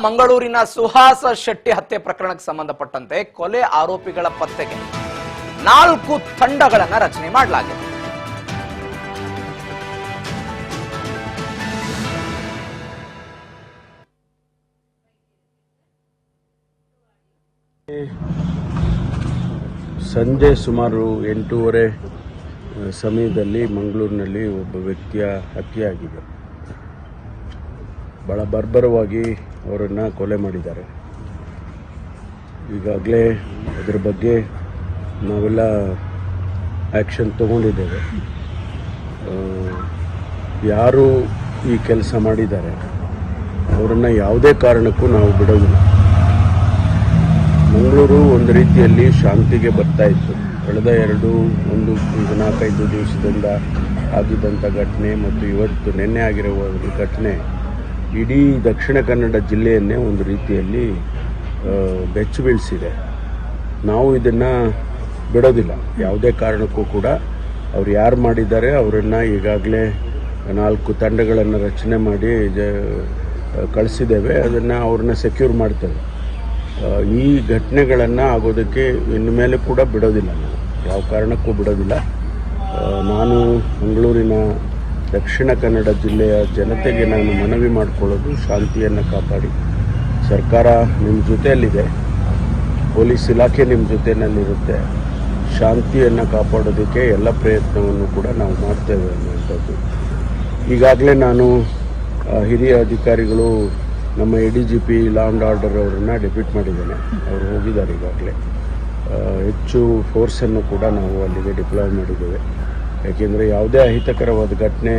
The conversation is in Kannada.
ಮಂಗಳೂರಿನ ಸುಹಾಸ ಶೆಟ್ಟಿ ಹತ್ಯೆ ಪ್ರಕರಣಕ್ಕೆ ಸಂಬಂಧಪಟ್ಟಂತೆ ಕೊಲೆ ಆರೋಪಿಗಳ ಪತ್ತೆಗೆ 4 ತಂಡಗಳನ್ನು ರಚನೆ ಮಾಡಲಾಗಿದೆ. ಸಂಜೆ ಸುಮಾರು 8:30 ಸಮಯದಲ್ಲಿ ಮಂಗಳೂರಿನಲ್ಲಿ ಒಬ್ಬ ವ್ಯಕ್ತಿಯ ಹತ್ಯೆಯಾಗಿದೆ. ಬಹಳ ಬರ್ಬರವಾಗಿ ಅವರನ್ನು ಕೊಲೆ ಮಾಡಿದ್ದಾರೆ. ಈಗಾಗಲೇ ಅದರ ಬಗ್ಗೆ ನಾವೆಲ್ಲ ಆ್ಯಕ್ಷನ್ ತಗೊಂಡಿದ್ದೇವೆ. ಯಾರು ಈ ಕೆಲಸ ಮಾಡಿದ್ದಾರೆ ಅವರನ್ನು ಯಾವುದೇ ಕಾರಣಕ್ಕೂ ನಾವು ಬಿಡೋದಿಲ್ಲ. ಮಂಗಳೂರು ಒಂದು ರೀತಿಯಲ್ಲಿ ಶಾಂತಿಗೆ ಬರ್ತಾ ಇತ್ತು. ಕಳೆದ 4-5 ದಿವಸದಿಂದ ಆಗಿದ್ದಂಥ ಘಟನೆ ಮತ್ತು ಇವತ್ತು ನಿನ್ನೆ ಆಗಿರುವ ಒಂದು ಘಟನೆ ಇಡೀ ದಕ್ಷಿಣ ಕನ್ನಡ ಜಿಲ್ಲೆಯನ್ನೇ ಒಂದು ರೀತಿಯಲ್ಲಿ ಬೆಚ್ಚಿ ಬೀಳಿಸಿದೆ. ನಾವು ಇದನ್ನು ಬಿಡೋದಿಲ್ಲ ಯಾವುದೇ ಕಾರಣಕ್ಕೂ ಕೂಡ. ಅವ್ರು ಯಾರು ಮಾಡಿದ್ದಾರೆ ಅವರನ್ನು ಈಗಾಗಲೇ 4 ತಂಡಗಳನ್ನು ರಚನೆ ಮಾಡಿ ಕಳಿಸಿದ್ದೇವೆ. ಅದನ್ನು ಅವ್ರನ್ನ ಸೆಕ್ಯೂರ್ ಮಾಡ್ತೇವೆ. ಈ ಘಟನೆಗಳನ್ನು ಆಗೋದಕ್ಕೆ ಇನ್ನು ಮೇಲೆ ಕೂಡ ಬಿಡೋದಿಲ್ಲ. ನಾವು ಯಾವ ಕಾರಣಕ್ಕೂ ಬಿಡೋದಿಲ್ಲ. ನಾನು ಮಂಗಳೂರಿನ ದಕ್ಷಿಣ ಕನ್ನಡ ಜಿಲ್ಲೆಯ ಜನತೆಗೆ ನಾನು ಮನವಿ ಮಾಡಿಕೊಳ್ಳೋದು, ಶಾಂತಿಯನ್ನು ಕಾಪಾಡಿ. ಸರ್ಕಾರ ನಿಮ್ಮ ಜೊತೆಯಲ್ಲಿದೆ, ಪೊಲೀಸ್ ಇಲಾಖೆ ನಿಮ್ಮ ಜೊತೆಯಲ್ಲಿರುತ್ತೆ. ಶಾಂತಿಯನ್ನು ಕಾಪಾಡೋದಕ್ಕೆ ಎಲ್ಲ ಪ್ರಯತ್ನವನ್ನು ಕೂಡ ನಾವು ಮಾಡ್ತೇವೆ ಅನ್ನುವಂಥದ್ದು. ಈಗಾಗಲೇ ನಾನು ಹಿರಿಯ ಅಧಿಕಾರಿಗಳು, ನಮ್ಮ ADGP ಲಾ ಆ್ಯಂಡ್ ಆರ್ಡರ್ ಅವರನ್ನು ಡೆಪ್ಯೂಟ್ ಮಾಡಿದ್ದೇನೆ. ಅವರು ಹೋಗಿದ್ದಾರೆ. ಈಗಾಗಲೇ ಹೆಚ್ಚು ಫೋರ್ಸನ್ನು ಕೂಡ ನಾವು ಅಲ್ಲಿಗೆ ಡಿಪ್ಲಾಯ್ ಮಾಡಿದ್ದೇವೆ. ಯಾಕೆಂದರೆ ಯಾವುದೇ ಅಹಿತಕರವಾದ ಘಟನೆ